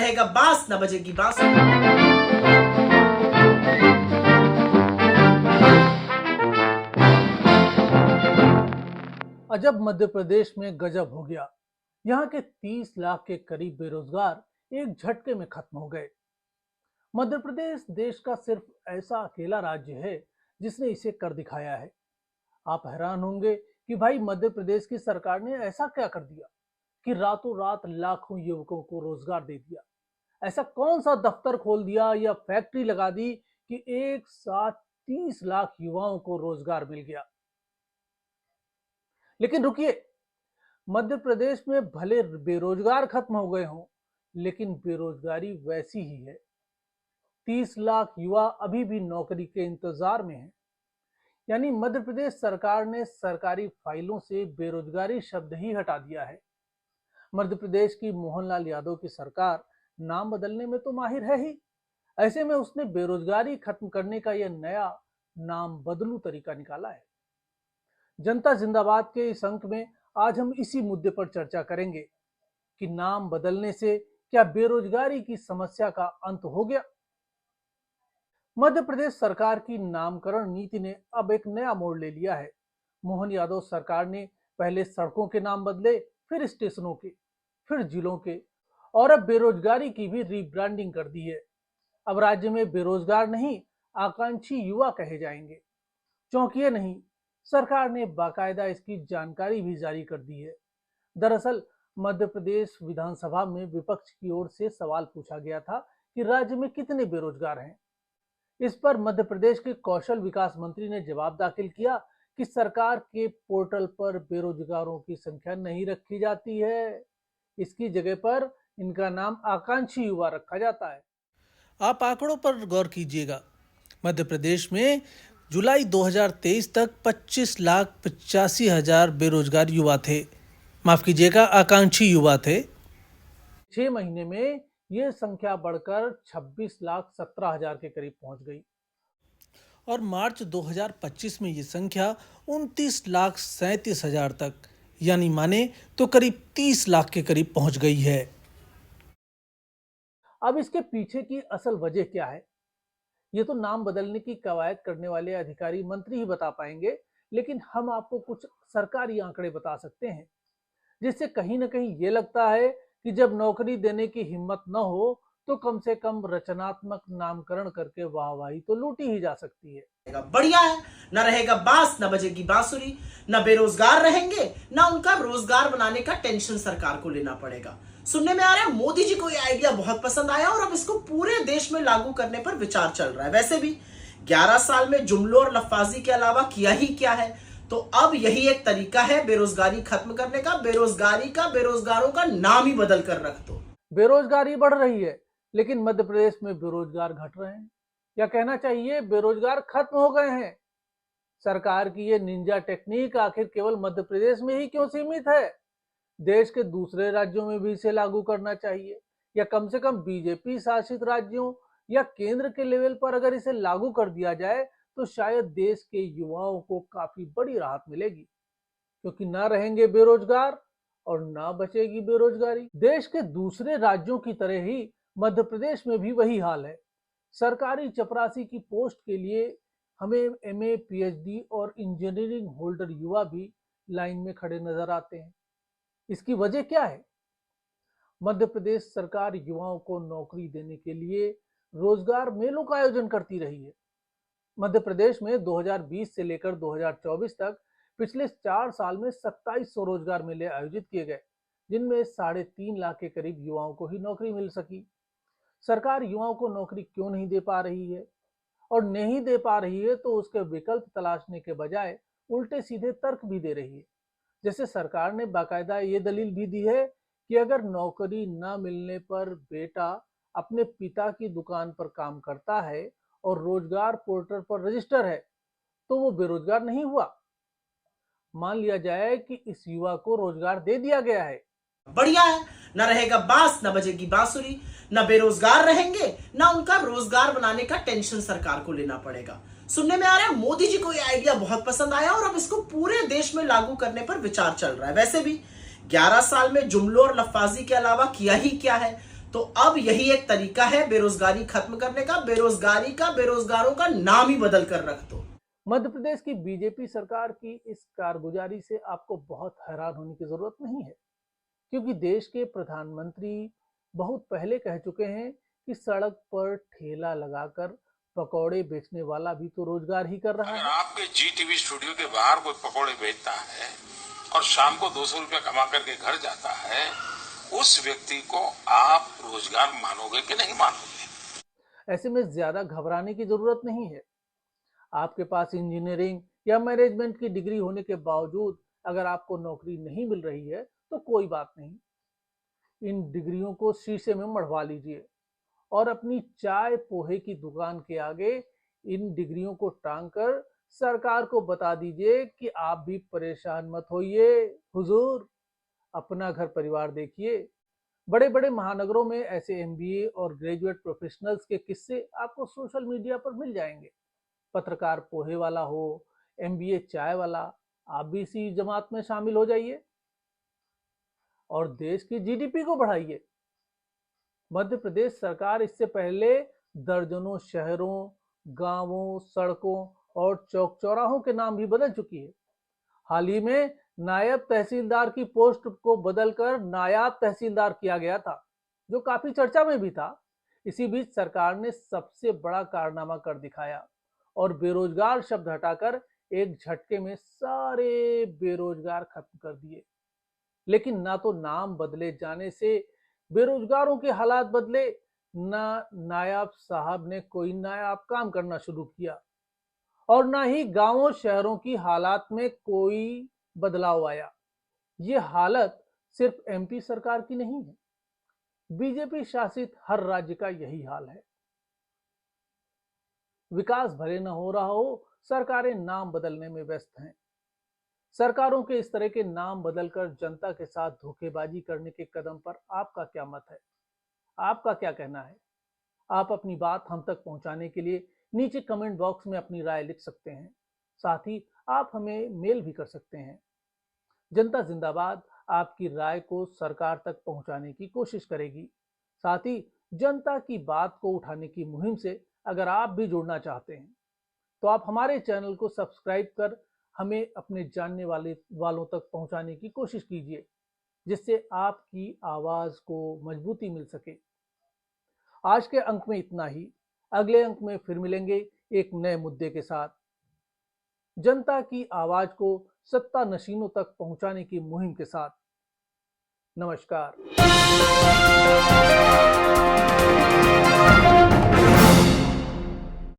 रहेगा बांस न बजेगी बांसुरी। अजब मध्य प्रदेश में गजब हो गया। यहाँ के 30 लाख के करीब बेरोजगार एक झटके में खत्म हो गए। मध्य प्रदेश देश का सिर्फ ऐसा अकेला राज्य है जिसने इसे कर दिखाया है। आप हैरान होंगे कि भाई मध्य प्रदेश की सरकार ने ऐसा क्या कर दिया कि रातों रात लाखों युवकों को रोजगार दे दिया। ऐसा कौन सा दफ्तर खोल दिया या फैक्ट्री लगा दी कि एक साथ 30 लाख युवाओं को रोजगार मिल गया। लेकिन रुकिए, मध्य प्रदेश में भले बेरोजगार खत्म हो गए हों, लेकिन बेरोजगारी वैसी ही है। 30 लाख युवा अभी भी नौकरी के इंतजार में हैं। यानी मध्य प्रदेश सरकार ने सरकारी फाइलों से बेरोजगारी शब्द ही हटा दिया है। मध्य प्रदेश की मोहनलाल यादव की सरकार नाम बदलने में तो माहिर है ही, ऐसे में उसने बेरोजगारी खत्म करने का यह नया नाम बदलू तरीका निकाला है। जनता जिंदाबाद के इस अंक में आज हम इसी मुद्दे पर चर्चा करेंगे कि नाम बदलने से क्या बेरोजगारी की समस्या का अंत हो गया। मध्य प्रदेश सरकार की नामकरण नीति ने अब एक नया मोड़ ले लिया है। मोहन यादव सरकार ने पहले सड़कों के नाम बदले, फिर स्टेशनों के, फिर जिलों के, और अब बेरोजगारी की भी रीब्रांडिंग कर दी है। अब राज्य में बेरोजगार नहीं, आकांक्षी युवा कहे जाएंगे। चौंकिए नहीं, सरकार ने बाकायदा इसकी जानकारी भी जारी कर दी है। दरअसल मध्य प्रदेश विधानसभा में विपक्ष की ओर से सवाल पूछा गया था कि राज्य में कितने बेरोजगार हैं। इस पर मध्य प्रदेश के कौशल विकास मंत्री ने जवाब दाखिल किया कि सरकार के पोर्टल पर बेरोजगारों की संख्या नहीं रखी जाती है, इसकी जगह पर इनका नाम आकांक्षी युवा रखा जाता है। आप आंकड़ों पर गौर कीजिएगा। मध्य प्रदेश में जुलाई 2023 तक 25,85,000 बेरोजगार युवा थे। माफ कीजिएगा, आकांक्षी युवा थे। 6 महीने में यह संख्या बढ़कर 26,17,000 के करीब पहुंच गई और मार्च 2025 में ये संख्या 29,37,000 तक, यानी माने तो करीब 30 लाख के करीब पहुंच गई है। अब इसके पीछे की असल वजह क्या है, ये तो नाम बदलने की कवायद करने वाले अधिकारी मंत्री ही बता पाएंगे, लेकिन हम आपको कुछ सरकारी आंकड़े बता सकते हैं जिससे कहीं ना कहीं ये लगता है कि जब नौकरी देने की हिम्मत न हो तो कम से कम रचनात्मक नामकरण करके वाहवाही तो लूटी ही जा सकती है। बढ़िया है, न रहेगा बांस न बजेगी बांसुरी। न बेरोजगार रहेंगे, न उनका रोजगार बनाने का टेंशन सरकार को लेना पड़ेगा। सुनने में आ रहा है मोदी जी को यह आइडिया बहुत पसंद आया और अब इसको पूरे देश में लागू करने पर विचार चल रहा है। वैसे भी 11 साल में जुमलों और लफाजी के अलावा किया ही क्या है, तो अब यही एक तरीका है बेरोजगारी खत्म करने का। बेरोजगारों का नाम ही बदल कर रख दो। बेरोजगारी बढ़ रही है, लेकिन मध्य प्रदेश में बेरोजगार घट रहे हैं, या कहना चाहिए बेरोजगार खत्म हो गए हैं। सरकार की ये निंजा टेक्निक आखिर केवल मध्य प्रदेश में ही क्यों सीमित है? देश के दूसरे राज्यों में भी इसे लागू करना चाहिए, या कम से कम बीजेपी शासित राज्यों या केंद्र के लेवल पर अगर इसे लागू कर दिया जाए तो शायद देश के युवाओं को काफी बड़ी राहत मिलेगी, क्योंकि ना रहेंगे बेरोजगार और ना बचेगी बेरोजगारी। देश के दूसरे राज्यों की तरह ही मध्य प्रदेश में भी वही हाल है। सरकारी चपरासी की पोस्ट के लिए हमें एमए, पीएचडी और इंजीनियरिंग होल्डर युवा भी लाइन में खड़े नजर आते हैं। इसकी वजह क्या है? मध्य प्रदेश सरकार युवाओं को नौकरी देने के लिए रोजगार मेलों का आयोजन करती रही है। मध्य प्रदेश में 2020 से लेकर 2024 तक पिछले 4 साल में 2700 रोजगार मेले आयोजित किए गए, जिनमें 3.5 लाख के करीब युवाओं को ही नौकरी मिल सकी। सरकार युवाओं को नौकरी क्यों नहीं दे पा रही है, और नहीं दे पा रही है तो उसके विकल्प तलाशने के बजाय उल्टे सीधे तर्क भी दे रही है। जैसे सरकार ने बाकायदा ये दलील भी दी है कि अगर नौकरी न मिलने पर बेटा अपने पिता की दुकान पर काम करता है और रोजगार पोर्टल पर रजिस्टर है तो वो बेरोजगार नहीं हुआ। मान लिया जाए कि इस युवा को रोजगार दे दिया गया है। बढ़िया है, न रहेगा बांस न बजेगी बांसुरी। न बेरोजगार रहेंगे, न उनका रोजगार बनाने का टेंशन सरकार को लेना पड़ेगा। सुनने में आ रहा है मोदी जी को यह आइडिया बहुत पसंद आया और अब इसको पूरे देश में लागू करने पर विचार चल रहा है। वैसे भी 11 साल में जुमलों और लफाजी के अलावा किया ही क्या है, तो अब यही एक तरीका है बेरोजगारी खत्म करने का, बेरोजगारों का नाम ही बदल कर रख दो। मध्य प्रदेश की बीजेपी सरकार की इस कारगुजारी से आपको बहुत हैरान होने की जरूरत नहीं है, क्योंकि देश के प्रधानमंत्री बहुत पहले कह चुके हैं कि सड़क पर ठेला लगाकर पकौड़े बेचने वाला भी तो रोजगार ही कर रहा अगर है। आपके जी टीवी स्टूडियो के बाहर कोई पकौड़े बेचता है और शाम को 200 रुपया कमा करके घर जाता है, उस व्यक्ति को आप रोजगार मानोगे कि नहीं मानोगे? ऐसे में ज्यादा घबराने की जरूरत नहीं है। आपके पास इंजीनियरिंग या मैनेजमेंट की डिग्री होने के बावजूद अगर आपको नौकरी नहीं मिल रही है तो कोई बात नहीं, इन डिग्रियों को शीशे में मढ़वा लीजिए और अपनी चाय पोहे की दुकान के आगे इन डिग्रियों को टांग कर सरकार को बता दीजिए कि आप भी परेशान मत होइए हुजूर, अपना घर परिवार देखिए। बड़े बड़े महानगरों में ऐसे एमबीए और ग्रेजुएट प्रोफेशनल्स के किस्से आपको सोशल मीडिया पर मिल जाएंगे। पत्रकार पोहे वाला हो, एमबीए चाय वाला, आप भी इसी जमात में शामिल हो जाइए और देश की जीडीपी को बढ़ाइए। मध्य प्रदेश सरकार इससे पहले दर्जनों शहरों, गांवों, सड़कों और चौक चौराहों के नाम भी बदल चुकी है। हाल ही में नायब तहसीलदार की पोस्ट को बदलकर नायाब तहसीलदार किया गया था, जो काफी चर्चा में भी था। इसी बीच सरकार ने सबसे बड़ा कारनामा कर दिखाया और बेरोजगार शब्द हटाकर एक झटके में सारे बेरोजगार खत्म कर दिए। लेकिन ना तो नाम बदले जाने से बेरोजगारों के हालात बदले, ना नायाब साहब ने कोई नायाब काम करना शुरू किया और ना ही गांवों शहरों की हालात में कोई बदलाव आया। ये हालत सिर्फ एमपी सरकार की नहीं है, बीजेपी शासित हर राज्य का यही हाल है। विकास भले न हो रहा हो, सरकारें नाम बदलने में व्यस्त हैं। सरकारों के इस तरह के नाम बदलकर जनता के साथ धोखेबाजी करने के कदम पर आपका क्या मत है? आपका क्या कहना है? आप अपनी बात हम तक पहुंचाने के लिए नीचे कमेंट बॉक्स में अपनी राय लिख सकते हैं। साथ ही आप हमें मेल भी कर सकते हैं। जनता जिंदाबाद आपकी राय को सरकार तक पहुंचाने की कोशिश करेगी। साथ ही जनता की बात को उठाने की मुहिम से अगर आप भी जुड़ना चाहते हैं तो आप हमारे चैनल को सब्सक्राइब कर हमें अपने जानने वालों तक पहुंचाने की कोशिश कीजिए, जिससे आपकी आवाज को मजबूती मिल सके। आज के अंक में इतना ही। अगले अंक में फिर मिलेंगे एक नए मुद्दे के साथ। जनता की आवाज को सत्ता नशीनों तक पहुंचाने की मुहिम के साथ। नमस्कार।